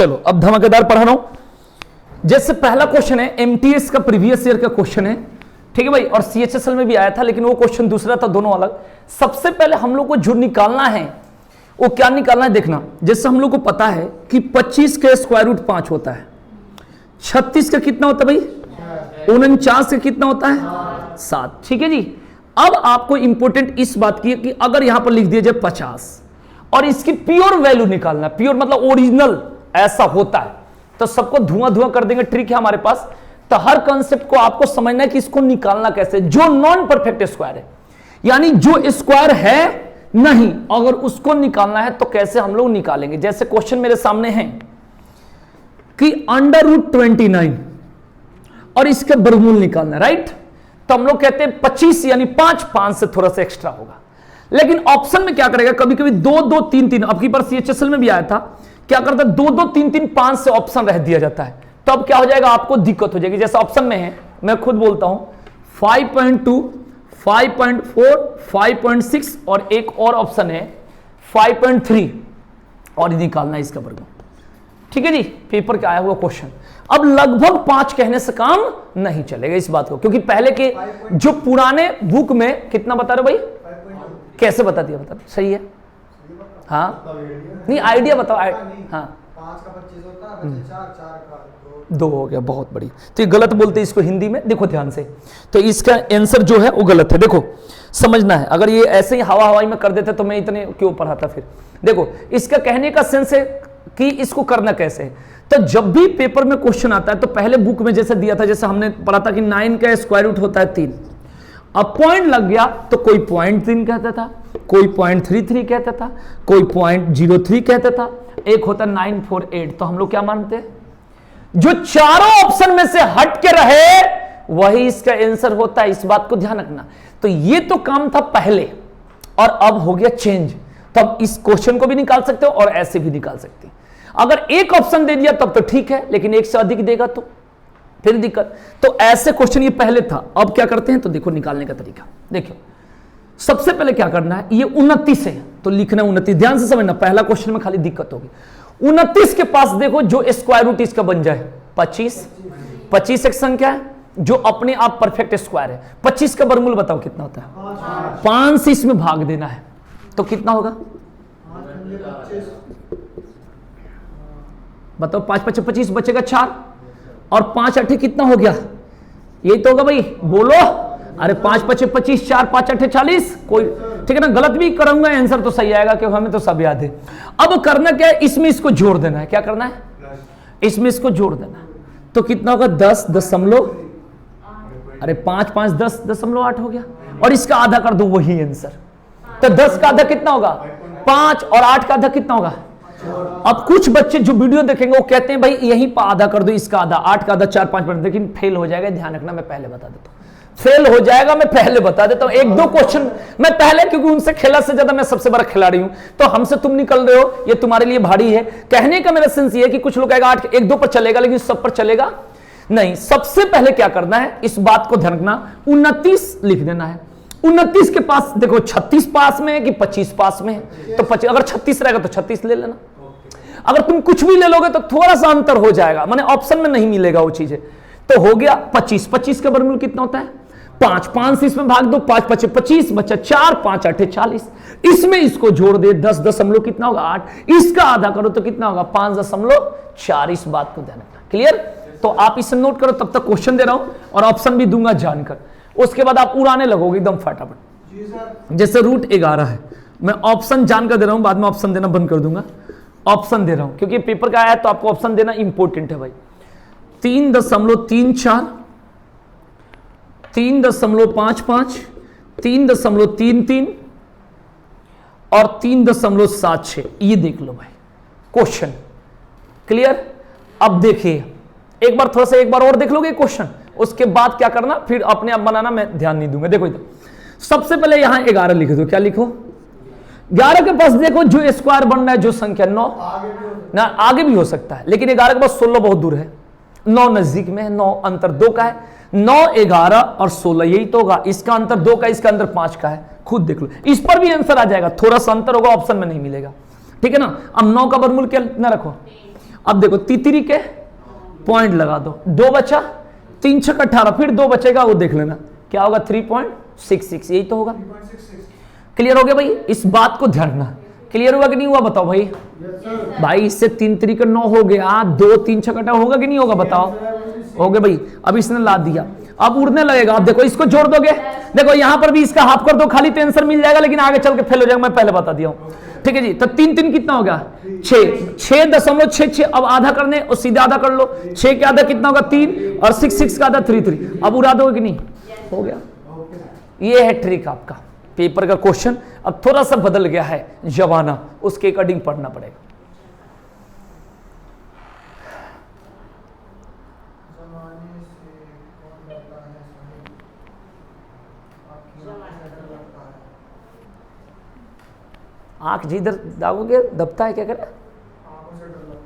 चलो अब धमाकेदार पढ़ा रहा हूं। जैसे पहला क्वेश्चन है, एमटीएस का प्रीवियस ईयर का क्वेश्चन है, ठीक है भाई, और सीएचएसएल में भी आया था, लेकिन वो क्वेश्चन दूसरा था, दोनों अलग। सबसे पहले हम लोग को जो निकालना है वो क्या निकालना है देखना। जैसे हम लोग को पता है कि 25 का स्क्वायर रूट 5 होता है, 36 का कितना होता है भाई, 49 का कितना होता है 7, ठीक है जी। अब आपको इंपॉर्टेंट इस बात की है कि अगर यहां पर लिख दिया जाए 50 और इसकी प्योर वैल्यू निकालना, प्योर मतलब ओरिजिनल ऐसा होता है तो सबको धुआं धुआं कर देंगे, ट्रिक है हमारे पास। तो हर कॉन्सेप्ट को आपको समझना है कि इसको निकालना कैसे, जो नॉन परफेक्ट स्क्वायर है, यानी जो स्क्वायर है नहीं, अगर उसको निकालना है तो कैसे हम लोग निकालेंगे। जैसे क्वेश्चन मेरे सामने है कि √29 और इसका वर्गमूल निकालना है, राइट। तो हम लोग कहते हैं 25 यानी 5 से थोड़ा सा एक्स्ट्रा होगा, लेकिन ऑप्शन में क्या करेगा, कभी कभी 2 2 3 3, अब की बार सीएचएसएल में भी आया था, क्या करता है 2 2 3 3 5 से ऑप्शन रह दिया जाता है, तो अब क्या हो जाएगा, आपको दिक्कत हो जाएगी। जैसे ऑप्शन में है, मैं खुद बोलता हूं 5.2, 5.4, 5.6 और एक और ऑप्शन है 5.3 और निकालना है इसका वर्गमूल, ठीक है जी। पेपर का आया हुआ क्वेश्चन। अब लगभग 5 कहने से काम नहीं चलेगा इस बात को, क्योंकि पहले के जो पुराने बुक में कितना बता रहे हो भाई, कैसे बता दिया, बता सही है, हाँ नहीं आइडिया बताओ। हाँ 5 का 25 होता है, 4 का 2 हो गया, बहुत बड़ी। तो ये गलत बोलते हैं इसको हिंदी में, देखो ध्यान से, तो इसका आंसर जो है वो गलत है, देखो समझना है। अगर ये ऐसे ही हवा हवाई में कर देते तो मैं इतने क्यों पढ़ाता फिर। देखो इसका कहने का सेंस है कि इसको करना कैसे है। तो जब भी पेपर में क्वेश्चन आता है तो पहले बुक में जैसे दिया था, जैसे हमने पढ़ा था कि 9 का स्क्वायर रूट होता है 3, अब पॉइंट लग गया तो कोई 0.3 कहता था, कोई 0.33 कहता था, कोई 0.03 कहता था, एक होता 948। तो हम लोग क्या मानते हैं, जो चारों ऑप्शन में से हट के रहे वही इसका आंसर होता है, इस बात को ध्यान रखना। तो ये तो काम था पहले और अब हो गया चेंज, तब इस क्वेश्चन को भी निकाल सकते हो और ऐसे भी निकाल सकते हैं। अगर एक ऑप्शन दे दिया तब तो ठीक है, लेकिन एक से अधिक देगा तो फिर दिक्कत। तो ऐसे क्वेश्चन ये पहले था, अब क्या करते हैं तो देखो निकालने का तरीका देखो। सबसे पहले क्या करना है, ये 29 है तो लिखना 29, ध्यान से समझना, पहला क्वेश्चन में खाली दिक्कत होगी। 29 के पास देखो जो स्क्वायर रूट इसका बन जाए 25, 25 एक संख्या है जो अपने आप परफेक्ट स्क्वायर है। 25 का वर्गमूल बताओ कितना होता है, 5 से इसमें भाग देना है तो कितना होगा, बताओ 5 5 25 बचेगा 4 और 5 8 कितना हो गया, यही तो होगा भाई, बोलो। अरे 5 5 25, 4 5 8 40, कोई ठीक है ना, गलत भी करूंगा आंसर तो सही आएगा क्योंकि हमें तो सब याद है। अब करना क्या है, इसमें इसको जोड़ देना है, क्या करना है, इसमें इसको जोड़ देना है तो कितना होगा 10 दशमलव, अरे 5 5 10.8 हो गया, और इसका आधा कर दो वही आंसर। तो 10 का आधा कितना होगा 5 और 8 का आधा कितना होगा। अब कुछ बच्चे जो वीडियो देखेंगे वो कहते हैं भाई यहीं पर आधा कर दो, इसका आधा 8 का आधा 4 5 मिनट, लेकिन फेल हो जाएगा, ध्यान रखना, मैं पहले बता देता हूं फेल हो जाएगा, मैं पहले बता देता हूं। 1 2 क्वेश्चन मैं पहले, क्योंकि उनसे खेला से ज्यादा मैं सबसे बड़ा खिलाड़ी हूं, तो हमसे तुम निकल रहे हो ये तुम्हारे लिए भारी है। कहने का मेरा सेंस ये है कि कुछ लोग कहेगा 8 1 2 पर चलेगा, लेकिन सब पर चलेगा नहीं। सबसे पहले क्या करना है, इस बात को ध्यान रखना, 29 लिख देना है। 29 के पास देखो 36 पास में है कि 25 पास में है, तो अगर 36 रहेगा तो 36 ले लेना। अगर तुम कुछ भी ले लोगे तो थोड़ा सा अंतर हो जाएगा, माने ऑप्शन में नहीं मिलेगा वो चीजें, तो हो गया 25। 25 का वर्गमूल कितना होता है 5, 5 से इसमें भाग दो, 5 5 25 बचा 4, 5 8 40, इसमें इसको जोड़ दे 10 दशमलव कितना होगा 8, इसका आधा करो तो कितना होगा 5.4। इस बात को ध्यान रखना, क्लियर। तो आप इसे नोट करो, तब तक क्वेश्चन दे रहा हूं और ऑप्शन भी दूंगा जानकर, उसके बाद आप उड़ाने लगोगे एकदम फटाफट। जैसे √11 है, मैं ऑप्शन जानकर दे रहा हूं, बाद में ऑप्शन देना बंद कर दूंगा, ऑप्शन दे रहा हूं क्योंकि पेपर का आया है तो आपको ऑप्शन देना इंपॉर्टेंट है भाई। 3.34, 3.55, 3.33 और 3.76, ये देख लो भाई क्वेश्चन, क्लियर। अब देखिए एक बार थोड़ा सा एक बार और देख लोगे क्वेश्चन, उसके बाद क्या करना फिर अपने आप बनाना, मैं ध्यान नहीं दूंगा। देखो इधर सबसे पहले यहां 11 लिख दो, क्या लिखो 11 के पास देखो जो स्क्वायर बन रहा है, जो संख्या 9 ना, आगे भी हो सकता है, लेकिन 11 के पास 16 बहुत दूर है, 9 नजदीक में है, 9 अंतर 2 का है, 9 11 और 16 यही तो होगा, इसका अंतर 2 का, इसका अंतर 5 का है, खुद देख लो, इस पर भी आंसर आ जाएगा, थोड़ा सा अंतर होगा, ऑप्शन में नहीं मिलेगा, ठीक है ना। अब 9 का वर्गमूल क्या ना रखो, अब देखो तीतरी के पॉइंट लगा दो, 2 बचा, 3 छक 18, फिर 2 बचेगा वो देख लेना क्या होगा, 3.66, यही तो होगा। 3.66। क्लियर हो गया भाई, इस बात को ध्यान रखना। क्लियर हुआ कि नहीं हुआ बताओ भाई। भाई इससे 3 तरीके 9 हो गया, 2 3 छक 18 होगा कि नहीं होगा बताओ, हो गया भाई। अब इसने ला दिया, अब उड़ने लगेगा। अब देखो इसको जोड़ दोगे, देखो यहां पर भी इसका हाफ कर दो, खाली तो आंसर मिल जाएगा, लेकिन आगे चल के फेल हो जाएगा, मैं पहले बता दिया हूं। ठीक है जी, तो 3 3 कितना हो गया 6, 6.66। अब आधा करने और सीधे आधा कर लो, 6 के आधा कितना होगा 3, और 6 6 का आधा 3 3। अब उड़ा दोगे कि नहीं, हो गया। ये है ट्रिक आपका पेपर का क्वेश्चन। अब थोड़ा सा बदल गया है जमाना, उसके अकॉर्डिंग पढ़ना पड़ेगा। जमाने से कौन डरता है सही, आपकी आंखें से डर लगता है। आंख जिधर दागोगे दबता है, क्या करे, आंखों से डर लगता है।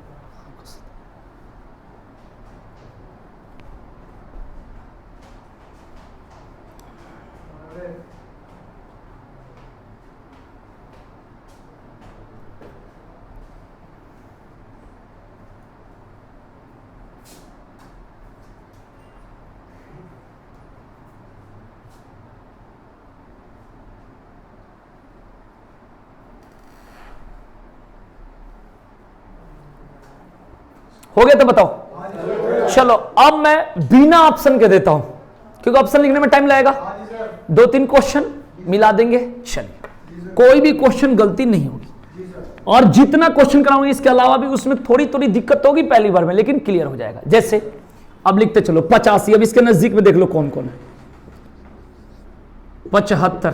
अरे हो गया तो बताओ। चलो अब मैं बिना ऑप्शन के देता हूं, क्योंकि ऑप्शन लिखने में टाइम लगेगा। 2 3 क्वेश्चन मिला देंगे, चलिए कोई भी क्वेश्चन गलती नहीं होगी। और जितना क्वेश्चन कराऊंगी इसके अलावा भी उसमें थोड़ी थोड़ी दिक्कत होगी पहली बार में, लेकिन क्लियर हो जाएगा। जैसे अब लिखते चलो 85, अब इसके नजदीक में देख लो कौन कौन है। 75,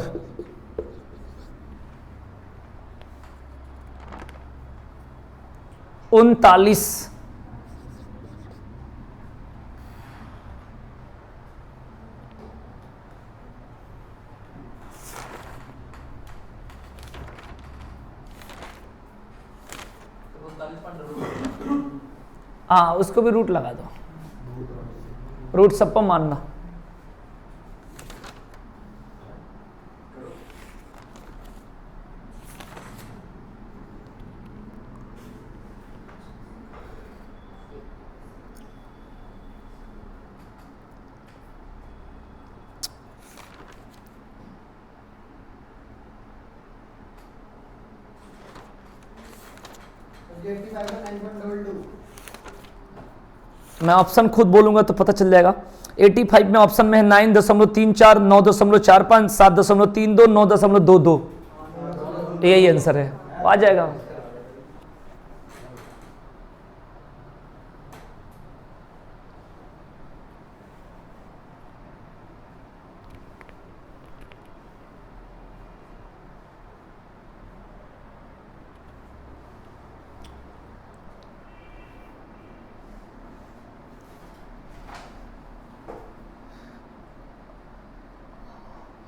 39, 45 हाँ उसको भी रूट लगा दो, रूट सब पर मानना। मैं ऑप्शन खुद बोलूंगा तो पता चल जाएगा। 85 में ऑप्शन में है 9.34, 9.45, 7.32, 9.22, यही आंसर है, आ जाएगा।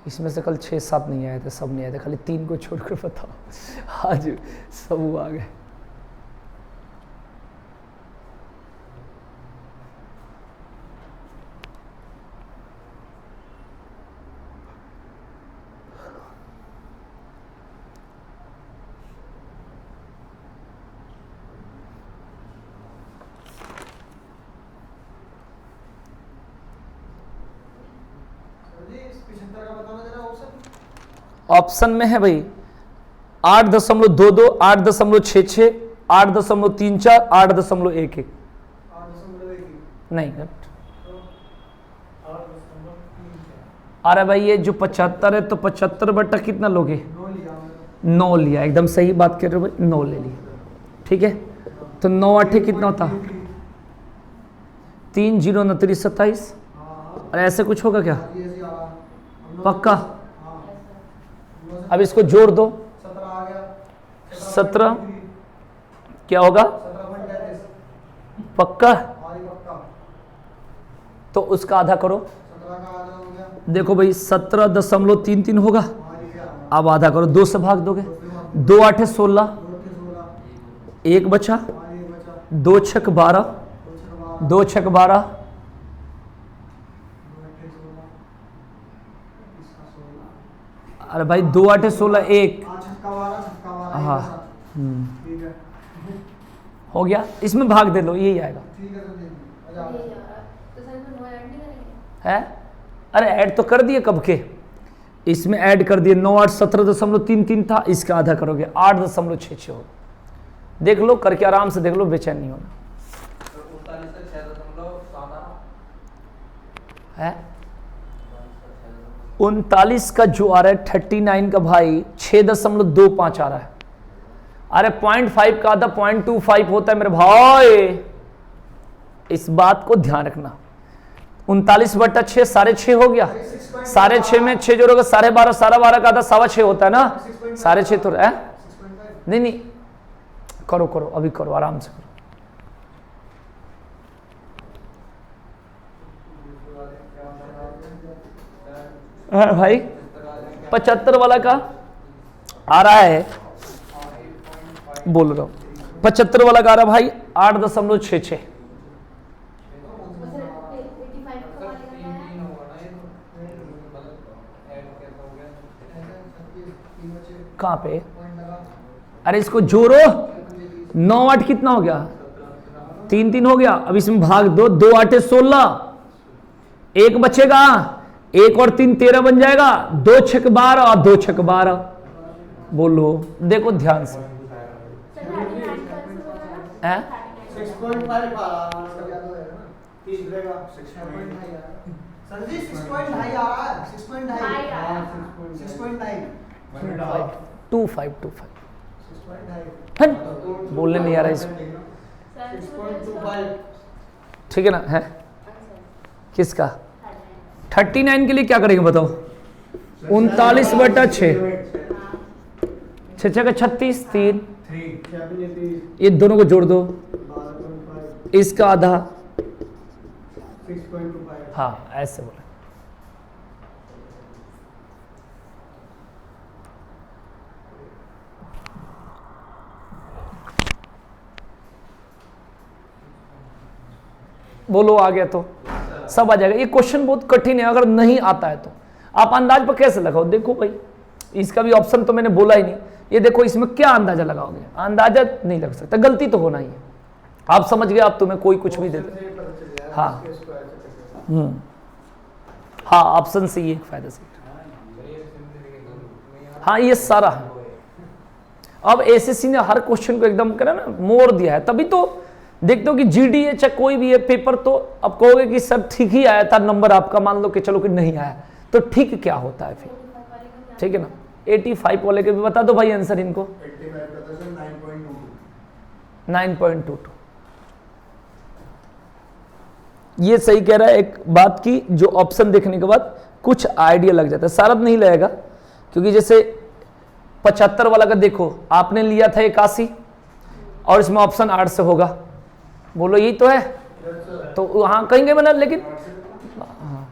इसमें से कल 6 7 नहीं आए थे, सब नहीं आए थे, खाली 3 को छोड़कर बताओ आज सब वो आ गए। ऑप्शन में है भाई 8.22, 8.66, 8.34, 8.11। नहीं अरे भाई ये जो 75 है तो 75 बटा कितना लोगे, 9 लिया, एकदम सही बात कर रहे हो भाई, 9 ले लिया। ठीक है तो 9 8 कितना होता, 3 0 9 3 27। और ऐसे कुछ होगा क्या, पक्का। अब इसको जोड़ दो, 17 क्या होगा, पक्का। तो उसका आधा करो, देखो भाई 17.33 होगा। अब आधा करो, 2 से भाग दोगे, 2 8 16, 1 बचा, 2 छक 12, 2 छक 12, अरे भाई 2 8 16 1, हाँ हो गया, इसमें भाग दे लो, यही आएगा। ठीक है तो देखिए अच्छा तो सर इसमें 9 ऐड नहीं करेंगे? है, अरे ऐड तो कर दिए कब के, इसमें ऐड कर दिए 9 8 17.33 था, इसका आधा करोगे 8.66 हो। देख लो करके आराम से देख लो, बेचैन नहीं होना है। 39 का जो आ रहा है 39 का भाई 6.25 आ रहा है। अरे 0.5 का आधा 0.25 होता है मेरे भाई, इस बात को ध्यान रखना। 39/6 6.5 हो गया, 6.5 में 6 जोड़ोगे 12.5, 12.5 का आधा 6.25 होता है ना, 6.5 तो है। नहीं नहीं करो करो, अभी करो, आराम से करो। हाँ भाई 75 वाला का आ रहा है, बोल रहा हूं 75 वाला का आ रहा है भाई 8.66। कहां पे, अरे इसको जोड़ो, 9 8 कितना हो गया, 3 3 हो गया। अब इसमें भाग दो, 2 8 16, एक बचेगा, 1 और 3 13 बन जाएगा, 2 6 12 और 2 6 12। बोलो देखो ध्यान से, हैं 6.5 रहेगा 6.5 सर जी 6.5 आ रहा है 6.9 25 6.5 बोलने नहीं आ रहा इसको, 6.25 ठीक है ना, है किसका 39 के लिए क्या करेंगे बताओ, 39/6 6 का 36 3, ये दोनों को जोड़ दो, इसका आधा, 6.25 हाँ ऐसे बोला। बोलो आ गया तो सब आ जाएगा। ये क्वेश्चन बहुत कठिन है, अगर नहीं आता है तो आप अंदाज पर कैसे लगाओ। देखो भाई इसका भी ऑप्शन तो मैंने बोला ही नहीं, ये देखो इसमें क्या अंदाजा लगाओगे, अंदाजा नहीं लग सकता, गलती तो होना ही है। आप समझ गए, आप तुम्हें कोई कुछ भी दे दे, हाँ हाँ ऑप्शन से ये फायदा से, हाँ ये सारा है। अब एसएससी ने हर क्वेश्चन को एकदम करा ना मोड़ दिया है, तभी तो देखते हो कि जीडी है चाहे कोई भी है पेपर, तो अब कहोगे कि सर ठीक ही आया था नंबर आपका, मान लो कि चलो कि नहीं आया, तो ठीक क्या होता है फिर, ठीक है ना। 85 वाले के भी बता दो भाई आंसर इनको, 9.22 ये सही कह रहा है। एक बात की जो ऑप्शन देखने के बाद कुछ आइडिया लग जाता है, सारा नहीं लगेगा, क्योंकि जैसे 75 वाला का देखो आपने लिया था 81 और इसमें ऑप्शन 8 से होगा, बोलो यही तो है, तो वहां कहेंगे बना, लेकिन हाँ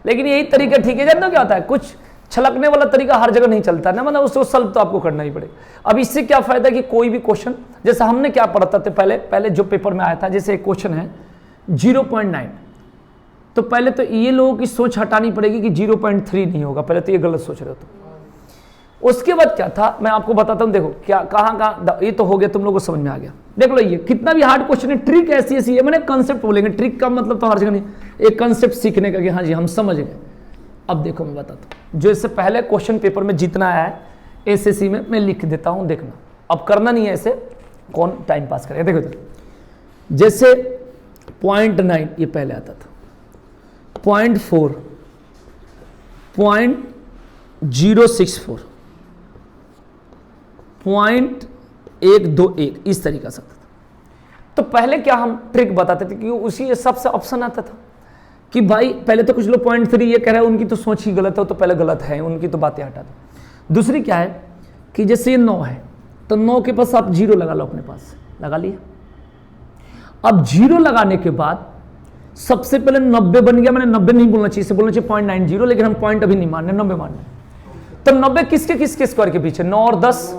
लेकिन यही तरीका ठीक है। जानते हो क्या होता है, कुछ छलकने वाला तरीका हर जगह नहीं चलता ना, मतलब उसको सॉल्व तो आपको करना ही पड़ेगा। अब इससे क्या फायदा कि कोई भी क्वेश्चन, जैसे हमने क्या पढ़ा था पहले जो पेपर में आया था, जैसे एक क्वेश्चन है 0.9, तो पहले तो ये लोगों की सोच हटानी पड़ेगी कि 0.3 नहीं होगा, पहले तो ये गलत सोच रहे हो। तो उसके बाद क्या था मैं आपको बताता हूं, देखो क्या कहाँ ये तो हो गया, तुम लोगों को समझ में आ गया। देख लो ये कितना भी हार्ड क्वेश्चन है, ट्रिक ऐसी ऐसी है, मैंने कंसेप्ट बोलेंगे, ट्रिक का मतलब तो हर जगह नहीं, एक कंसेप्ट सीखने का कि हाँ जी हम समझ गए। अब देखो मैं बताता हूँ, जो इससे पहले क्वेश्चन पेपर में जितना आया है एसएससी में, मैं लिख देता हूँ, देखना। अब करना नहीं है ऐसे, कौन टाइम पास करेगा। देखो तो जैसे 0.9 ये पहले आता था, 0.4, 0.064, 0.121 इस तरीका से आता था। तो पहले क्या हम ट्रिक बताते थे, क्योंकि उसी सबसे ऑप्शन आता था कि भाई पहले तो कुछ लोग 0.3 ये कह रहे हैं, उनकी तो सोच ही गलत है, तो पहले गलत है, उनकी तो बातें हटा दो। दूसरी क्या है कि जैसे ये 9 है, तो 9 के पास आप 0 लगा लो, अपने पास लगा लिया। अब 0 लगाने के बाद सबसे पहले 90 बन गया, मैंने 90 नहीं बोलना चाहिए, इसे बोलना चाहिए 0.90, लेकिन हम पॉइंट अभी नहीं मानने, 90 मानने। तो 90 किसके स्क्वायर के पीछे, 9 और 10,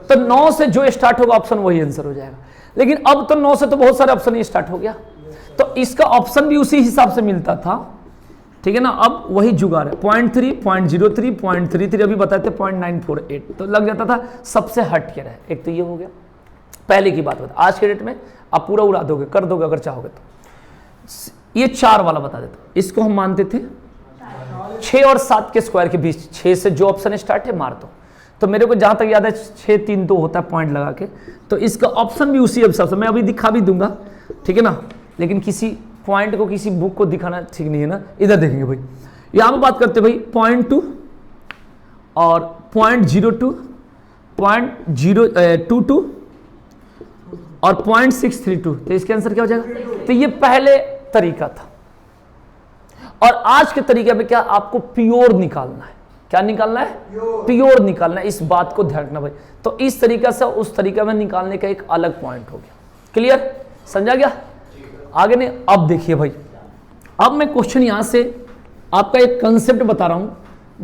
तो 9 से जो स्टार्ट होगा ऑप्शन वही आंसर हो जाएगा। लेकिन अब तो 9 से तो बहुत सारे ऑप्शन ही स्टार्ट हो गया, तो इसका ऑप्शन भी उसी हिसाब से मिलता था ठीक है ना। अब वही जुगाड़ है 0.3, 0.03, 0.33, अभी बताते 0.948, तो लग जाता था सबसे हट के रहे। एक तो ये हो गया, पहले की बात बता। आज के डेट में आप पूरा उड़ा दोगे, कर दोगे अगर चाहोगे तो। ये 4 वाला बता देता हूं, इसको हम मानते थे 6 और 7 के स्क्वायर के बीच, 6 से जो ऑप्शन स्टार्ट है मार दो। तो मेरे को जहां तक याद है 6, 3, 2 होता है पॉइंट लगा के, तो इसका ऑप्शन भी उसी हिसाब से मैं अभी दिखा भी दूंगा, ठीक है ना। लेकिन किसी पॉइंट को किसी बुक को दिखाना ठीक नहीं है ना। इधर देखेंगे भाई, यहां पर बात करते भाई 0.2 और 0.02, 0.022 और 0.632, तो इसके आंसर क्या हो जाएगा। तो ये पहले तरीका था, और आज के तरीके में क्या, आपको प्योर निकालना है। क्या निकालना है, प्योर निकालना है। इस बात को ध्यान रखना भाई। तो इस तरीका से उस तरीका में निकालने का एक अलग पॉइंट हो गया। क्लियर, समझा गया। आगे नहीं, अब देखिए भाई, अब मैं क्वेश्चन यहां से आपका एक कंसेप्ट बता रहा हूं,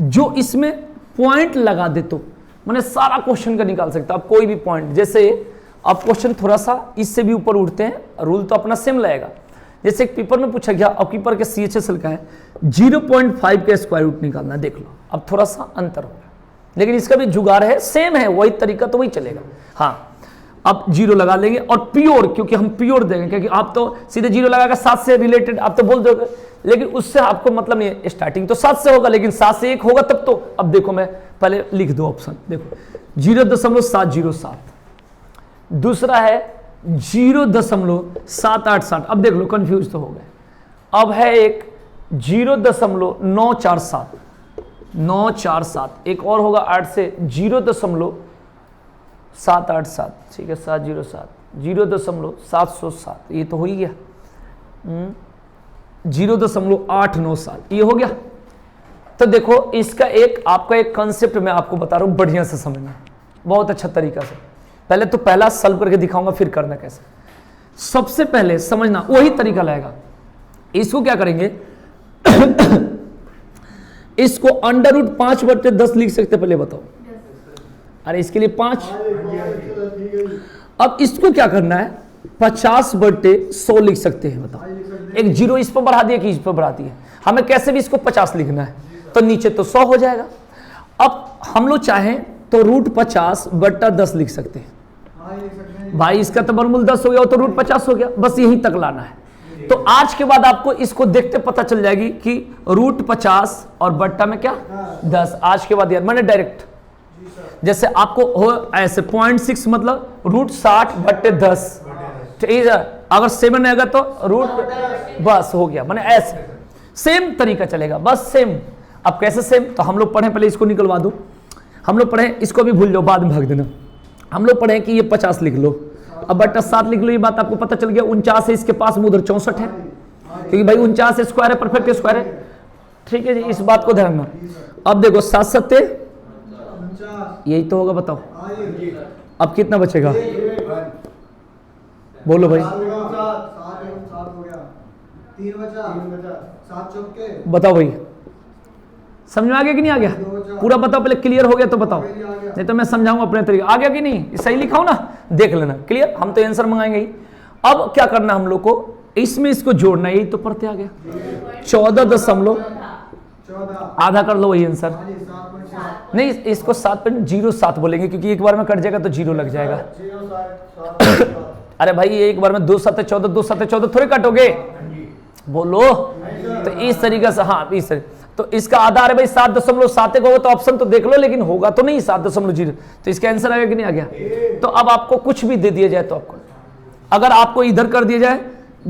जो इसमें पॉइंट लगा दे तो मैंने सारा क्वेश्चन का निकाल सकता। आप कोई भी पॉइंट, जैसे अब क्वेश्चन थोड़ा सा इससे भी ऊपर उठते हैं, रूल तो अपना सेम लगेगा। जैसे एक पेपर में पूछा गया, अब पेपर के CHSL का है 0.5 के स्क्वायर रूट निकालना है, देख लो अब थोड़ा सा अंतर होगा, लेकिन इसका भी जुगाड़ है, सेम है, वही तरीका तो वही चलेगा। हाँ, अब 0 लगा लेंगे, और प्योर, क्योंकि हम प्योर देंगे, क्योंकि आप तो सीधे 0 लगाकर 7 से रिलेटेड आप तो बोल दोगे, लेकिन उससे आपको मतलब नहीं है। स्टार्टिंग तो 7 से होगा, लेकिन 7 से 1 होगा तब तो। अब देखो, मैं पहले लिख दो ऑप्शन, देखो 0.707, दूसरा है 0.787। अब देख लो, कंफ्यूज तो हो गए। अब है एक 0.947, एक और होगा 8 से 0.787, ठीक है 707, 0.707, ये तो हो ही गया। 0.897, ये हो गया। तो देखो, इसका एक आपका एक कंसेप्ट मैं आपको बता रहा हूं, बढ़िया से समझना, बहुत अच्छा तरीका से। पहले तो पहला सॉल्व करके दिखाऊंगा, फिर करना कैसे। सबसे पहले समझना, वही तरीका लगेगा। इसको क्या करेंगे इसको √5/10 लिख सकते, पहले बताओ। अरे इसके लिए 5। अब इसको क्या करना है, 50/100 लिख सकते हैं, बताओ। एक 0 इस पर बढ़ा दिया कि इस पर बढ़ा दिया, हमें कैसे भी इसको 50 लिखना है, तो नीचे तो 100 हो जाएगा। अब हम लोग चाहें तो √50/10 लिख सकते हैं। भाई इसका तो वर्गमूल 10 हो गया, तो √50 हो गया, बस यहीं तक लाना है। तो आज के बाद आपको इसको देखते पता चल जाएगी कि √50 और बट्टा में क्या 10। आज के बाद यार मैंने डायरेक्ट, जैसे आपको हो ऐसे 0.6 मतलब √60/10, ठीक है। अगर 7 आएगा तो बस हो गया, मैंने ऐसे सेम तरीका चलेगा, बस सेम। अब कैसे सेम, तो हम लोग पढ़े, पहले इसको निकलवा दो। हम लोग पढ़े, इसको भी भूल जाओ, बाद में भाग देना। हम लोग पढ़े कि ये 50 लिख लो, अब बट्टा 7 लिख लो, ये बात आपको पता चल गया। 49 है इसके पास में, उधर 64 है, क्योंकि भाई 49 स्क्वायर है, परफेक्ट स्क्वायर है, ठीक है जी। इस बात को ध्यान रखना। अब देखो 7 7 यही तो होगा, बताओ अब कितना बचेगा, बोलो भाई, बताओ भाई, समझ में आ गया कि नहीं आ गया, पूरा बताओ, पहले क्लियर हो गया तो बताओ, नहीं तो मैं समझाऊंगा अपने तरीके। आ गया कि नहीं, सही लिखा हो ना, देख लेना क्लियर, हम तो आंसर मंगाएंगे ही। अब क्या करना हम लोग को, इसमें इसको जोड़ना, यही तो पढ़ते आ गया 14 आधा कर लो, वही आंसर। नहीं, इसको 7.07 बोलेंगे, क्योंकि एक बार में कट जाएगा तो 0 लग जाएगा। अरे भाई एक बार में 2 7 14, 2 7 14 थोड़े कटोगे, बोलो। तो इस तरीके से, हाँ इस तरीके, तो इसका आधार है भाई 7.7 होगा, तो ऑप्शन तो देख लो, लेकिन होगा तो नहीं 7.0, तो इसका आंसर आएगा कि नहीं आ गया। तो अब आपको कुछ भी दे दिया जाए, तो आपको अगर आपको इधर कर दिया जाए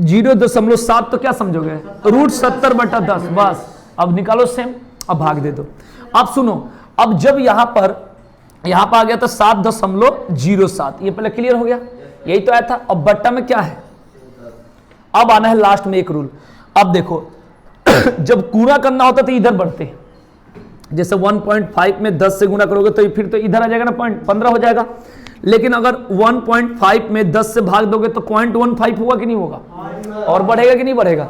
0.7, तो क्या समझोगे, √70/10, बस। अब निकालो सेम, अब भाग दे दो। अब सुनो, अब जब यहां पर आ गया तो 7.07, ये पहले क्लियर हो गया, यही तो आया था। अब बट्टा में क्या है, अब आना है लास्ट में एक रूल। अब देखो जब गुणा करना होता तो इधर बढ़ते हैं, जैसे 1.5 में 10 से गुणा करोगे तो फिर तो इधर आ जाएगा ना, 0.15 हो जाएगा। लेकिन अगर 1.5 में 10 से भाग दोगे तो 0.15 होगा कि नहीं होगा, और बढ़ेगा कि नहीं बढ़ेगा।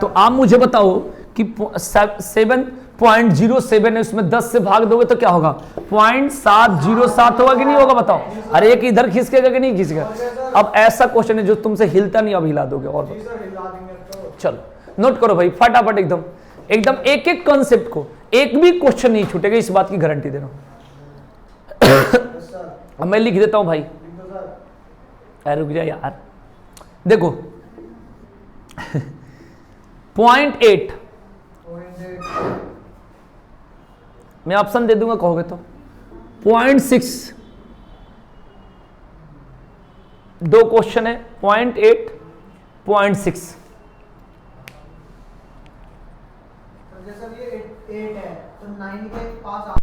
तो आप मुझे बताओ कि 7.07 है, उसमें 10 से भाग दोगे तो क्या होगा, 0.707 होगा कि नहीं होगा, बताओ। अरे एक इधर खिसकेगा कि नहीं खिसकेगा। अब ऐसा क्वेश्चन है जो तुमसे हिलता नहीं, अब हिला दोगे। और चलो नोट करो भाई फटाफट एकदम, एकदम एक एक कॉन्सेप्ट को, एक भी क्वेश्चन नहीं छूटेगा, इस बात की गारंटी दे रहा हूं। अब मैं लिख देता हूं भाई, रुक जा यार, देखो 0.8, मैं ऑप्शन दे दूंगा कहोगे तो, 0.6, दो क्वेश्चन है, 0.8, 0.6। जैसे ये 8 है तो 9 के पास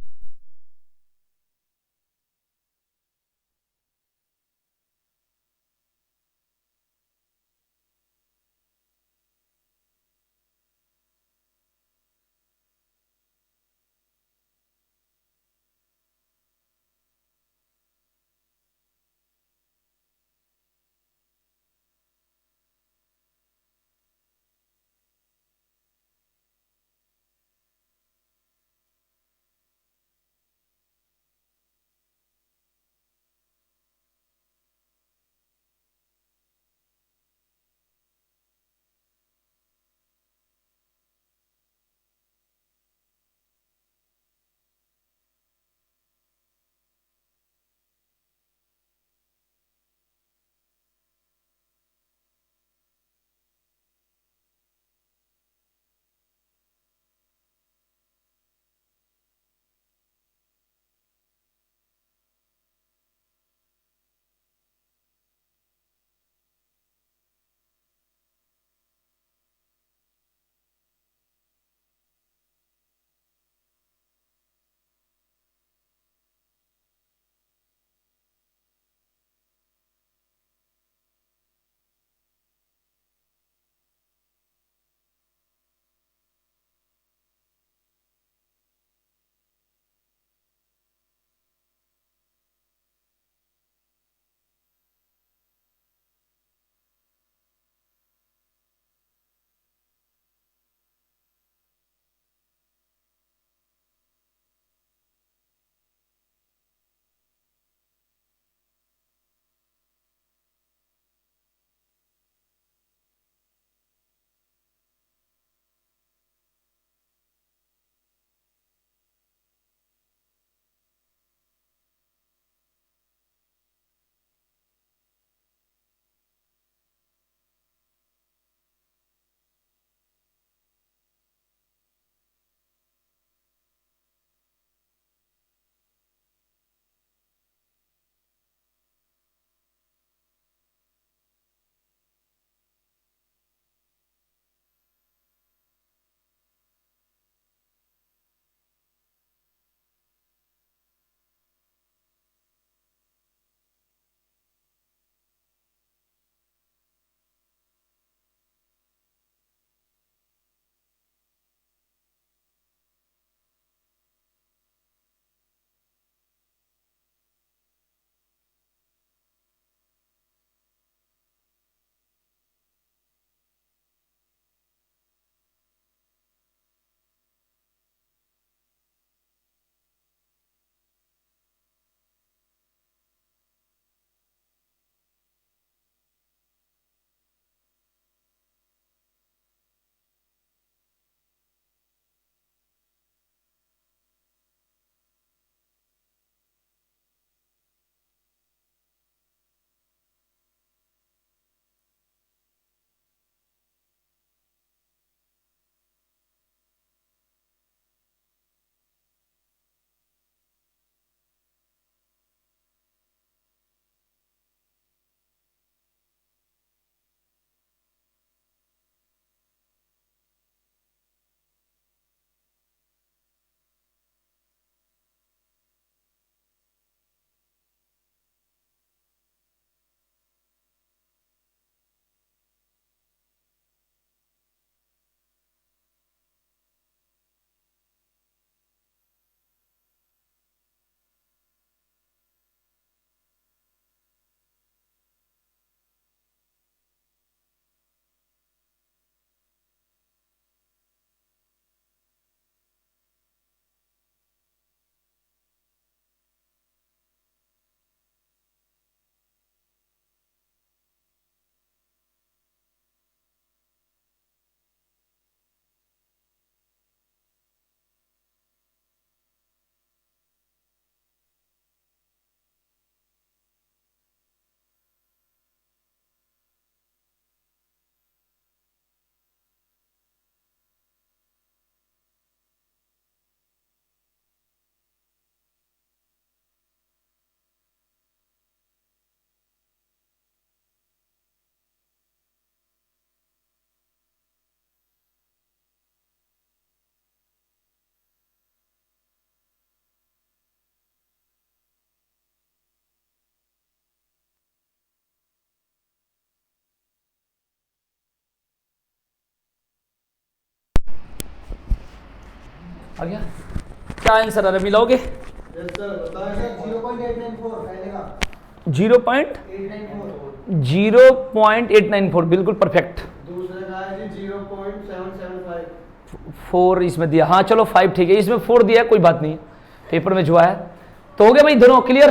आ गया? क्या आंसर आ रहा है, मिलाओगे? यस सर, बताएं सर। 0.894 पहले का 0.894 बिल्कुल परफेक्ट। दूसरे का है जी 0.775 4 इसमें दिया, हाँ चलो 5 ठीक है, इसमें 4 दिया है, कोई बात नहीं, पेपर में जो आया तो हो गया भाई दोनों क्लियर।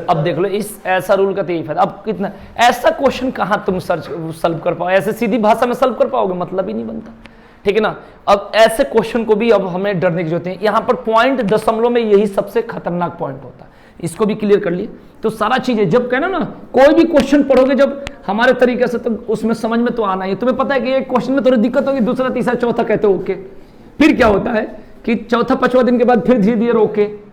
अब देख लो इस ऐसा रूल का तो यही फायदा। अब कितना ऐसा क्वेश्चन कहाँ तुम सॉल्व कर पाओ, ऐसे सीधी भाषा में सॉल्व कर पाओगे, मतलब ही नहीं बनता, ठीक है ना। अब ऐसे क्वेश्चन को भी अब हमें डरने की जरूरत है। यहाँ पर पॉइंट दशमलव में यही सबसे खतरनाक पॉइंट होता है, इसको भी क्लियर कर लिए तो सारा चीजें जब कहना ना कोई भी क्वेश्चन पढ़ोगे जब हमारे तरीके से तो उसमें समझ में तो आना ही है। तुम्हें पता है कि एक क्वेश्चन में थोड़ी दिक्कत होगी, दूसरा तीसरा चौथा कहते हो ओके, फिर क्या होता है कि चौथा पांचवा दिन के बाद फिर धीरे धीरे ओके,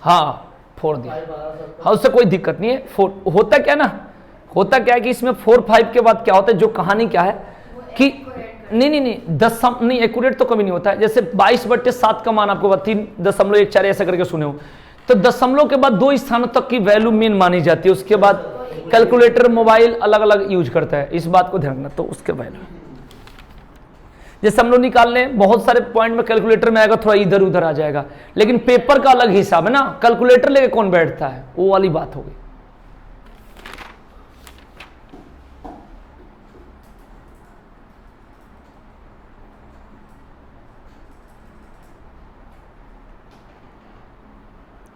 हाँ 4 दिया, हाँ उससे कोई दिक्कत नहीं है। 4 होता क्या ना, होता क्या है कि इसमें 4 5 के बाद क्या होता है, जो कहानी क्या है कि नहीं 10 नहीं एक्यूरेट तो कभी नहीं होता है। जैसे 22/7 का मान आपको 3.14 ऐसा करके सुने हो, तो दशमलव के बाद 2 स्थानों तक की वैल्यू मेन मानी जाती है। उसके बाद कैलकुलेटर मोबाइल अलग अलग यूज करता है, इस बात को ध्यान रखना। तो उसके वैल्यू जैसे हम लोग निकाल लें बहुत सारे पॉइंट में कैलकुलेटर में आएगा, थोड़ा इधर उधर आ जाएगा, लेकिन पेपर का अलग हिसाब है ना, कैलकुलेटर लेके कौन बैठता है, वो वाली बात होगी।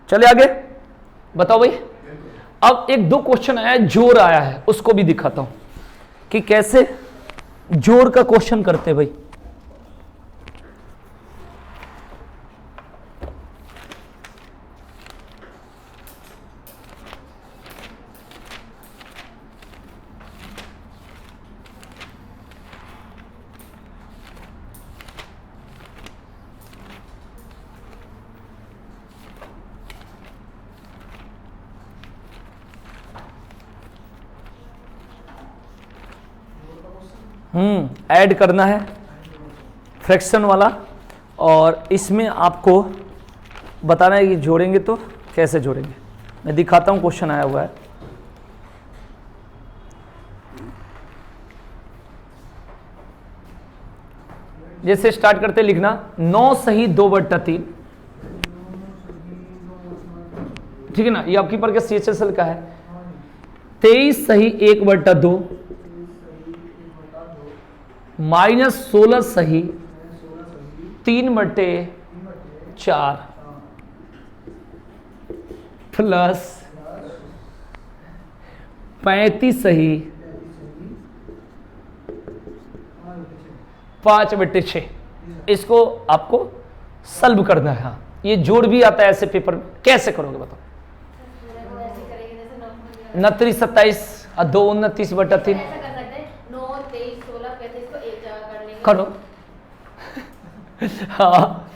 चले आगे बताओ भाई। अब एक दो क्वेश्चन आया है, जोर आया है, उसको भी दिखाता हूं कि कैसे जोर का क्वेश्चन करते भाई। ऐड करना है फ्रैक्शन वाला, और इसमें आपको बताना है कि जोड़ेंगे तो कैसे जोड़ेंगे। मैं दिखाता हूं, क्वेश्चन आया हुआ है। जैसे स्टार्ट करते लिखना 9 सही 2/3, ठीक है ना, ये आपकी पर के CHSL का है। 23 सही 1/2 माइनस 16 सही 3/4 प्लस 35 सही 5/6। इसको आपको सॉल्व करना है। हाँ ये जोड़ भी आता है ऐसे पेपर में, कैसे करोगे बताओ। 29 27 और 2 29/3 करो। हाँ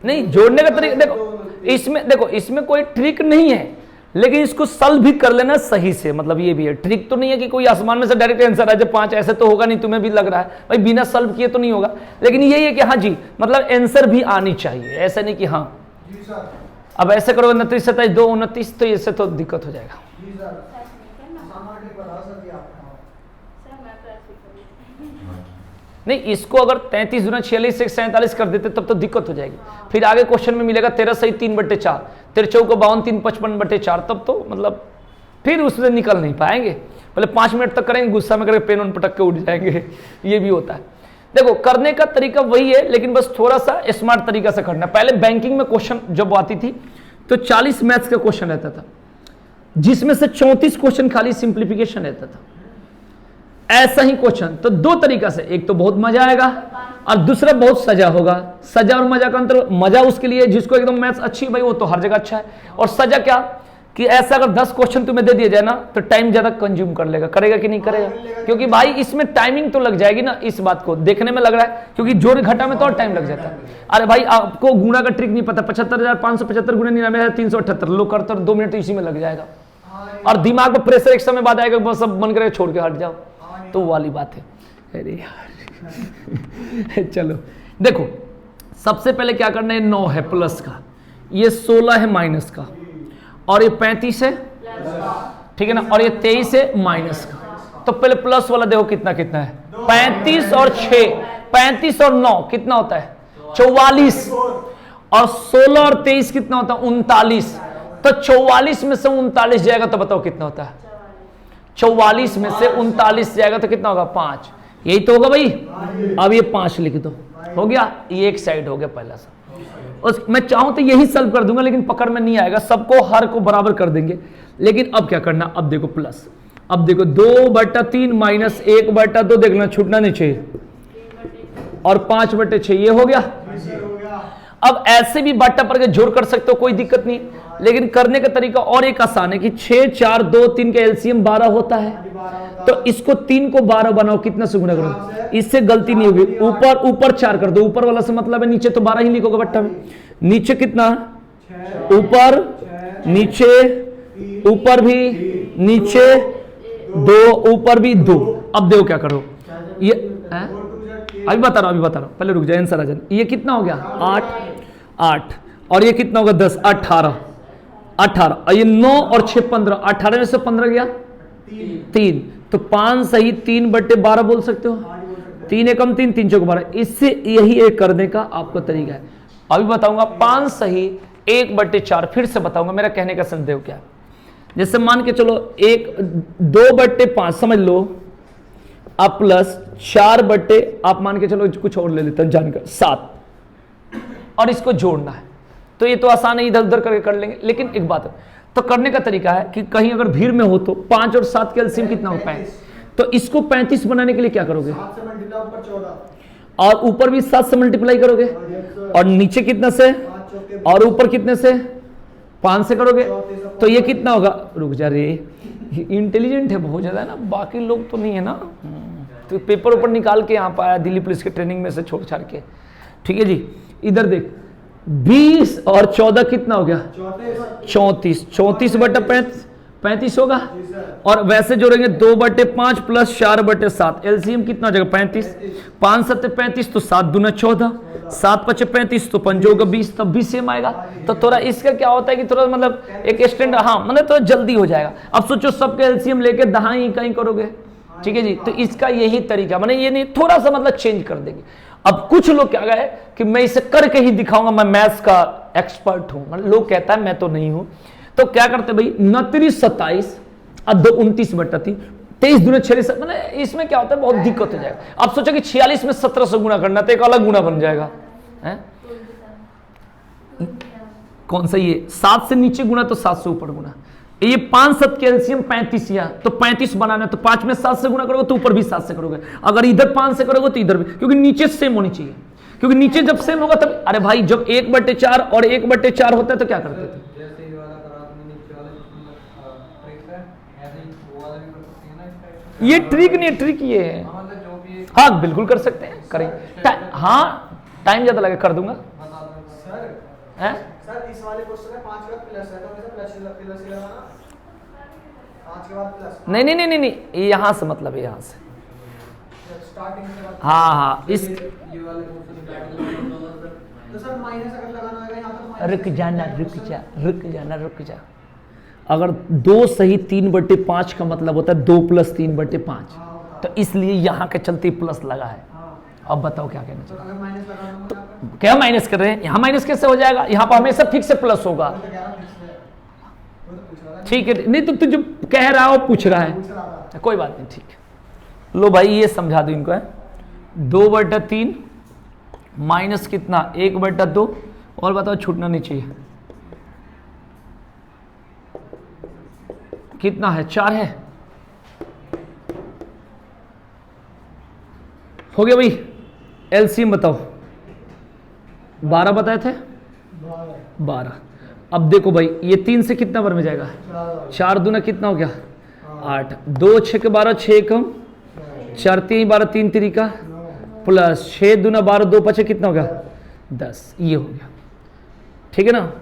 नहीं जोड़ने का तरीका देखो इसमें कोई ट्रिक नहीं है, लेकिन इसको सॉल्व भी कर लेना सही से, मतलब ये भी है। ट्रिक तो नहीं है कि कोई आसमान में से डायरेक्ट आंसर आ जाए 5, ऐसे तो होगा नहीं, तुम्हें भी लग रहा है भाई बिना सॉल्व किए तो नहीं होगा, लेकिन यही है कि हाँ जी मतलब आंसर भी आनी चाहिए, ऐसा नहीं कि हाँ अब ऐसे करो 29 27 2 29, तो इससे तो दिक्कत हो जाएगा। नहीं इसको अगर 33 गुना 46 से 47 कर देते तब तो दिक्कत हो जाएगी। फिर आगे क्वेश्चन में मिलेगा 13 सही 3/4, 13 चौको 52 3 55/4, तब तो मतलब फिर उससे निकल नहीं पाएंगे। पहले 5 मिनट तक करेंगे, गुस्सा में करके पेन उन पटक के उठ जाएंगे, ये भी होता है। देखो करने का तरीका वही है, लेकिन बस थोड़ा सा स्मार्ट तरीका से करना। पहले बैंकिंग में क्वेश्चन जब आती थी तो 40 मैथ्स का क्वेश्चन रहता था, जिसमें से 34 क्वेश्चन खाली सिंप्लीफिकेशन रहता था। ऐसा ही क्वेश्चन तो 2 तरीका से, एक तो बहुत मजा आएगा और दूसरा बहुत सजा होगा। सजा और मजा का अंतर, मजा उसके लिए जिसको एकदम मैथ्स अच्छी भाई वो तो हर जगह अच्छा है, और सजा क्या कि ऐसा अगर 10 क्वेश्चन तुम्हें दे दिया जाए ना तो टाइम ज्यादा कंज्यूम कर लेगा, करेगा कि नहीं करेगा, क्योंकि भाई इसमें टाइमिंग तो लग जाएगी ना। इस बात को देखने में लग रहा है क्योंकि जोड़ घटा में तो और टाइम लग जाता है। अरे भाई आपको गुणा का ट्रिक नहीं पता, 75,575 गुणे 99,378 लो करते 2 मिनट तो इसी में लग जाएगा, और दिमाग में प्रेशर एक समय बाद आएगा, बस सब मन करेगा छोड़ के हट जाओ, तो वो वाली बात है। अरे यार चलो देखो सबसे पहले क्या करना है, 9 है प्लस का, ये 16 है माइनस का, और ये 35 है, ठीक है ना, और ये 23 है माइनस का। तो पहले प्लस वाला देखो कितना कितना है, 35 और 6, 35 और 9 कितना होता है 44, और 16 और 23 कितना होता है 39। तो 44 में से 39 जाएगा तो बताओ कितना होता है 44 में से 39 जाएगा तो कितना होगा 5। यही तो होगा भाई। अब ये 5 लिख दो, हो गया, ये एक साइड हो गया पहला सा। मैं चाहूं तो यही सॉल्व कर दूंगा, लेकिन पकड़ में नहीं आएगा, सबको हर को बराबर कर देंगे। लेकिन अब क्या करना, अब देखो प्लस, अब देखो 2/3 माइनस 1/2 देखना, छूटना नहीं चाहिए, और 5/6 ये हो गया। अब ऐसे भी बाटा पर के जोड़ कर सकते हो, कोई दिक्कत नहीं, लेकिन करने का तरीका और एक आसान है कि 6, 4, 2, 3 का एलसीएम 12 होता है, तो इसको 3 को 12 बनाओ, कितना से गुना करो, इससे गलती नहीं होगी। ऊपर 4 कर दो, ऊपर वाला से मतलब है नीचे तो 12 ही लिखोगे बट्टा में। नीचे कितना, ऊपर नीचे, ऊपर भी नीचे 2, ऊपर भी 2। अब देखो क्या करो, ये अभी बता रहा हूं, पहले रुक जाए, आंसर आ जाए। ये कितना हो गया 8, और ये कितना होगा 10, 18, और ये 9 और 6 15, 18 में से 15 गया 3, तो 5 सही 3/12 बोल सकते हो। 3 एकम 3, 3 चौक 12, इससे यही एक करने का आपका तरीका है। अभी बताऊंगा 5 सही 1/4, फिर से बताऊंगा मेरा कहने का संदेह क्या है। जैसे मान के चलो 2/5 समझ लो, अब प्लस 4 आप मान के चलो कुछ और ले लेते हैं जानकर 7, और इसको जोड़ना है, तो ये तो आसान है, इधर उधर करके कर लेंगे। लेकिन एक बात है, तो करने का तरीका है कि कहीं अगर भीड़ में हो तो 5 और 7 के एलसीएम कितना होता है, तो इसको 35 बनाने के लिए क्या करोगे, 7 से मल्टीप्लाई ऊपर 14, और ऊपर भी 7 से मल्टीप्लाई करोगे, और नीचे कितना से, और ऊपर कितने से 5 से करोगे, तो ये कितना होगा, रुक जा रे, इंटेलिजेंट है बहुत ज्यादा ना, बाकी लोग तो नहीं है ना, तो पेपर ऊपर निकाल के यहाँ पर आया दिल्ली पुलिस के ट्रेनिंग में से छोड़ छाड़ के। ठीक है जी, इधर देख 20 और 14 कितना हो गया 34, 34/35 होगा, और वैसे जोड़ेंगे 2/5 प्लस 4/7, एलसीएम कितना हो जाएगा 35, 5 7 35, तो 7 दूना 14, 7 5 35, तो 5 होगा 20, तब भी सेम आएगा। तो थोड़ा इसका क्या होता है कि थोड़ा मतलब एक स्टैंड, हाँ मतलब थोड़ा जल्दी हो जाएगा। अब सोचो सबके एलसीएम लेके दहाई कहीं करोगे, ठीक है जी, तो इसका यही तरीका, मैंने ये नहीं थोड़ा सा मतलब चेंज कर देंगे। अब कुछ लोग क्या गए कि मैं इसे करके ही दिखाऊंगा, मैं मैथ्स का एक्सपर्ट हूं, मतलब लोग कहता है मैं तो नहीं हूं, तो क्या करते भाई 29 27 और 2 29/3, 23 दूने 36, मतलब इसमें क्या होता है बहुत दिक्कत हो जाएगा। अब सोचो कि 46 में 17 से गुना करना, तो एक अलग गुना बन जाएगा है? कौन सा ये 7 से नीचे गुना तो 7 से ऊपर गुना, ये 5 7 के एलसीएम 35 या तो 35 बनाना है, तो 5 में 7 से गुना करोगे तो ऊपर भी 7 से करोगे, अगर इधर 5 से करोगे तो इधर भी, क्योंकि नीचे सेम होनी चाहिए, क्योंकि नीचे जब सेम होगा तब, अरे भाई जब 1/4 और 1/4 होता है तो क्या करते थे, ये ट्रिक नहीं है, ट्रिक ये है, हाँ बिल्कुल कर सकते हैं, करें, हाँ टाइम ज्यादा लगे कर दूंगा सर इस वाले क्वेश्चन में 5 का प्लस है, तो हमेशा प्लस ही लगाना, 5 के बाद प्लस, नहीं, यहाँ से मतलब है, यहाँ से स्टार्टिंग के बाद, हाँ इस, ये वाले क्वेश्चन तो सर माइनस अगर लगाना होगा यहाँ पर, तो रुक जा, अगर 2 सही 3/5 का मतलब होता है 2 + 3/5, तो इसलिए यहाँ के चलते प्लस लगा है। अब बताओ क्या कहना चाहिए, अगर माइनस लगाना तो क्या माइनस कर रहे हैं, यहाँ माइनस कैसे हो जाएगा, यहाँ पर हमेशा फिक्स से प्लस होगा, ठीक है, नहीं तो तू जो कह रहा हो पूछ रहा है, कोई बात नहीं, ठीक है, लो भाई ये समझा दो इनको है, 2/3 माइनस कितना 1/2, और बताओ छूटना नहीं चाहिए, कितना है 4 है, हो गया भाई, एलसीएम बताओ, 12 बताए थे, 12। अब देखो भाई ये 3 से कितना बार में जाएगा, 4 दूना कितना हो गया 8, 2 6 के 12, 6 कम 4 3 12, 3 तरीका प्लस 6 दूना 12, 2 5 कितना हो गया 10, ये हो गया, ठीक है ना।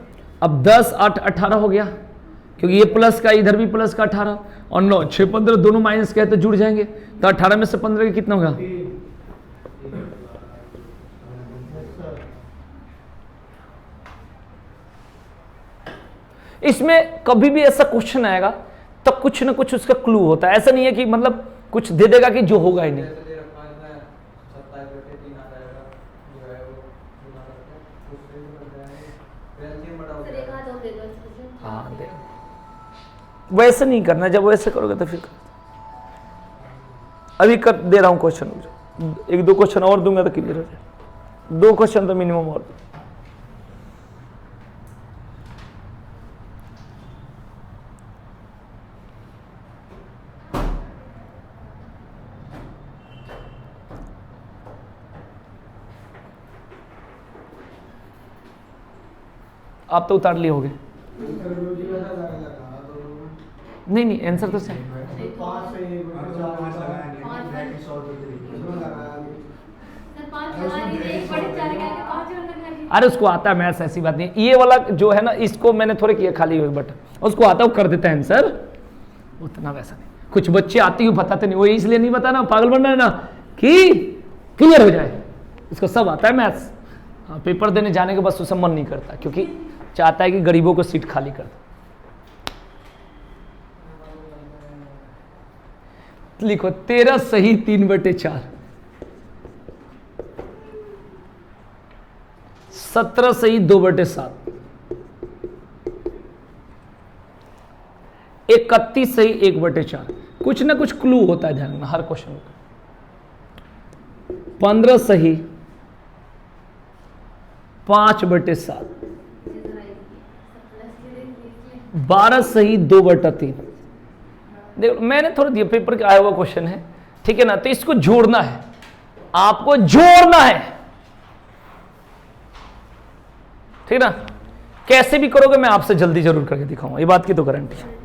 अब 10 8 18 हो गया, क्योंकि ये प्लस का इधर भी प्लस का 18, और 9 6 15 दोनों माइनस के हैं तो जुड़ जाएंगे, तो 18 में से 15 के कितना होगा, इसमें कभी भी ऐसा क्वेश्चन आएगा तो कुछ ना कुछ उसका क्लू होता है, ऐसा नहीं है कि मतलब कुछ दे देगा कि जो होगा ही नहीं, वैसे नहीं करना, जब वैसे करोगे तो फिर अभी कर दे रहा हूं क्वेश्चन, एक दो क्वेश्चन और दूंगा तो क्लियर हो जाए, 2 क्वेश्चन तो मिनिमम और। आप तो उतार लिए होगे। नहीं नहीं, आंसर तो सही। सर 5 लगा लीजिए, 1 बड़े 4 का आगे 5 और लगा लीजिए। अरे उसको आता है मैथ्स, ऐसी बात नहीं। ये वाला जो है ना, इसको मैंने थोड़े किया खाली हुए, बट उसको आता है, वो कर देता है आंसर, उतना वैसा नहीं। कुछ बच्चे आते ही बताते नहीं, वो इसलिए नहीं बताना, पागल बनना है ना, कि क्लियर हो जाए। इसको सब आता है मैथ्स, पेपर देने जाने के बाद उसे मन नहीं करता, क्योंकि चाहता है कि गरीबों को सीट खाली कर दो। लिखो 13 सही 3/4, 17 सही 2/7, 31 सही 1/4। कुछ ना कुछ क्लू होता है ध्यान में हर क्वेश्चन का। 15 सही 5/7, 12 सही 2/3। देखो मैंने थोड़ा दिया, पेपर का आया हुआ क्वेश्चन है, ठीक है ना, तो इसको जोड़ना है, आपको जोड़ना है, ठीक है ना। कैसे भी करोगे मैं आपसे जल्दी जरूर करके दिखाऊंगा, ये बात की तो गारंटी है।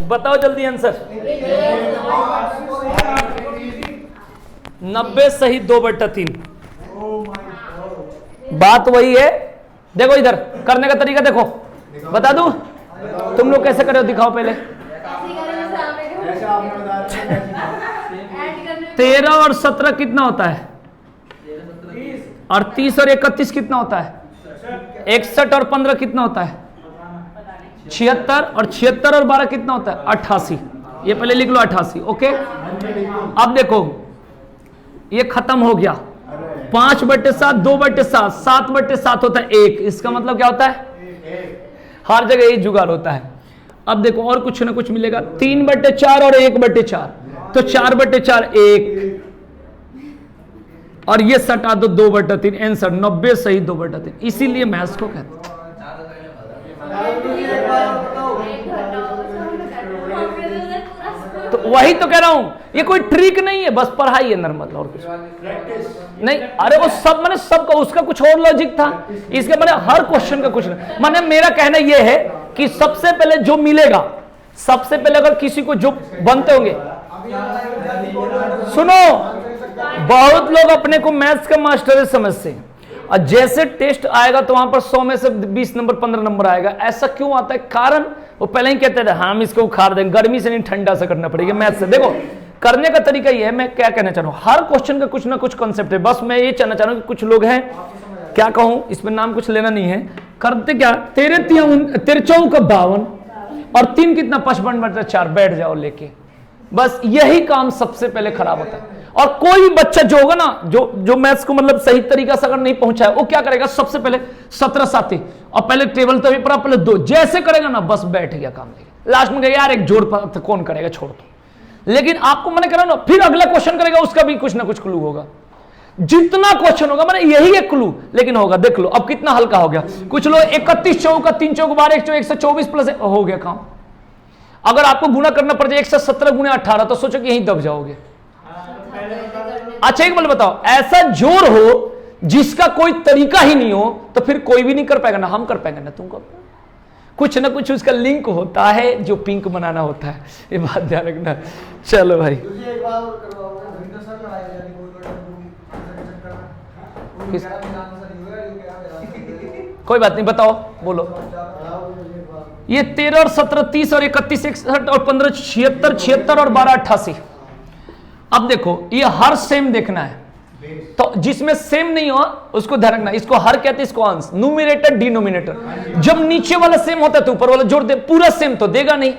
बताओ जल्दी आंसर। 90 सही 2/3। बात वही है। देखो इधर करने का तरीका देखो, बता दूं तुम लोग कैसे करे हो, दिखाओ पहले। 13 और 17 कितना होता है? और 30 और 31 कितना होता है? 61 और 15 कितना होता है? 76 और 76 और 12 कितना होता है? 88। ये पहले लिख लो 88। ओके, अब देखो ये खत्म हो गया। 5/7 2/7 7/7 होता है 1। इसका मतलब क्या होता है? हर जगह यही जुगाड़ होता है। अब देखो और कुछ ना कुछ मिलेगा। 3/4 और 1/4 तो 4/4 1 और ये सटा दो 2/3। आंसर 90 सही 2/3। इसीलिए मैथ्स को कहते हैं। तो वही तो कह रहा हूं, ये कोई ट्रिक नहीं है, बस पढ़ाई है नॉर्मल और कुछ नहीं। अरे वो सब मैंने सबका उसका कुछ और लॉजिक था, इसके मैंने हर क्वेश्चन का कुछ नहीं। मैंने मेरा कहना ये है कि सबसे पहले जो मिलेगा, सबसे पहले अगर किसी को जो बनते होंगे, सुनो बहुत लोग अपने को मैथ्स का मास्टर समझते हैं और जैसे टेस्ट आएगा तो वहां पर 100 में से 20 नंबर 15 नंबर आएगा। ऐसा क्यों आता है? कारण वो पहले ही कहते थे हम इसको उखाड़ देंगे, गर्मी से नहीं ठंडा से करना पड़ेगा मैथ से। देखो करने का तरीका ये है, मैं क्या कहना चाह रहा हूं, हर क्वेश्चन का कुछ ना कुछ कॉन्सेप्ट है। बस मैं ये कहना चाह रहा हूं कि कुछ लोग हैं, क्या कहूं, इसमें नाम कुछ लेना नहीं है, करते क्या 13 चौक 52 और 3 कितना 55/4 बैठ जाओ लेके। बस यही काम सबसे पहले खराब होता है। और कोई बच्चा जो होगा ना, जो मैथ्स को मतलब सही तरीका से अगर नहीं पहुंचा है, वो क्या करेगा? सबसे पहले 17 साथी और पहले टेबल तो पढ़ा, पहले 2 जैसे करेगा ना बस बैठ गया काम लेके। लास्ट में यार एक जोड़ तो कौन करेगा, छोड़ दो। लेकिन आपको मैंने कहा ना, फिर अगला क्वेश्चन करेगा, उसका भी कुछ ना कुछ क्लू होगा। जितना क्वेश्चन होगा मैंने यही एक क्लू लेकिन होगा। देख लो अब कितना हल्का हो गया। कुछ लोग 31 चौका 3 चौक 12 1 124 प्लस हो गया काम। अगर आपको गुना करना पड़ जाए 117 गुना 18 तो सोचो कि यहीं दब जाओगे। अच्छा एक बात बताओ, ऐसा जोर हो जिसका कोई तरीका ही नहीं हो तो फिर कोई भी नहीं कर पाएगा, ना हम कर पाएंगे ना तुम कर पाएंगे। कुछ ना कुछ उसका लिंक होता है जो पिंक बनाना होता है, ये बात ध्यान रखना। चलो भाई एक बार और करवाओ, तो सर लड़ाई जानी कोई बात नहीं, बताओ बोलो। ये 13 और 17 30 और 31 61 और 15 76 76 और 12 88। अब देखो ये हर सेम देखना है, तो जिसमें सेम नहीं हो उसको ध्यान रखना। इसको हर कहते हैं, इसको अंश, न्यूमरेटर डिनोमिनेटर। जब नीचे वाला सेम होता है तो ऊपर वाला जोड़ दे, पूरा सेम तो देगा नहीं।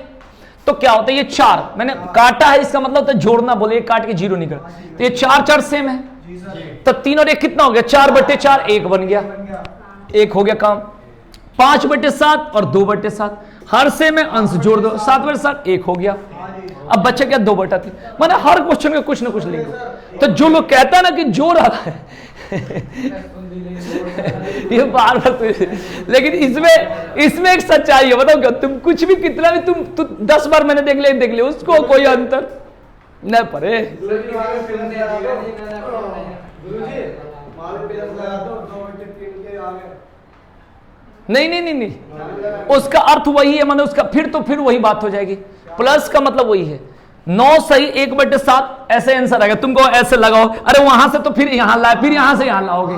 तो क्या होता है, ये 4 मैंने काटा है, इसका मतलब होता है जोड़ना, बोले काट के 0 नहीं कर, तो ये 4 सेम है। तो 3 और 1 कितना हो गया? 4/4 1 बन गया, 1 हो गया काम। 5/7 और 2/7 हर सेम है, अंश जोड़ दो, 7/7 1 हो गया। अब बच्चे क्या 2/3। मैंने हर क्वेश्चन का कुछ ना कुछ लिखो। तो जो लोग कहता है ना कि जोड़ आ रहा है ये बार लेकिन इसमें एक सच्चाई है, बताओ क्या, तुम कुछ भी कितना भी तुम 10 बार मैंने देख लिया उसको कोई अंतर न पड़े। नहीं, उसका अर्थ वही है, माने उसका फिर वही बात हो जाएगी। प्लस का मतलब वही है। 9 सही 1/7 ऐसे आंसर आएगा। तुमको ऐसे लगाओ, अरे वहां से तो फिर यहां लाए, फिर यहां से यहां लाओगे।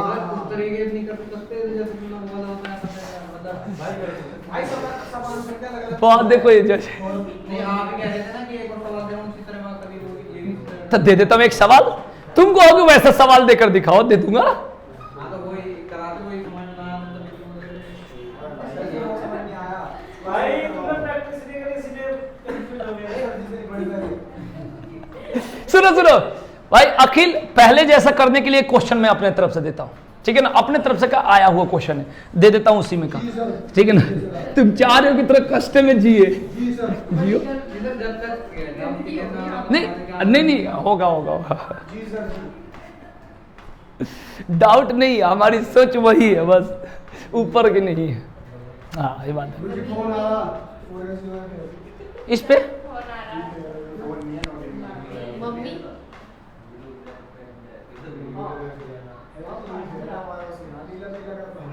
बहुत देखो ये जैसे तो दे देता हूं एक सवाल, तुमको होगी वैसा सवाल देकर दिखाओ, दे दूंगा। सुनो भाई, अखिल पहले जैसा करने के लिए क्वेश्चन मैं अपने तरफ से देता हूं, ठीक है ना, अपने तरफ से का आया हुआ क्वेश्चन है, दे देता हूं उसी में का, ठीक है ना। तुम चाह रहे हो कि तरह कष्ट में जिए, जियो नहीं होगा डाउट नहीं, हमारी सोच वही है, बस ऊपर की नहीं है। हाँ ये बात है। इस पे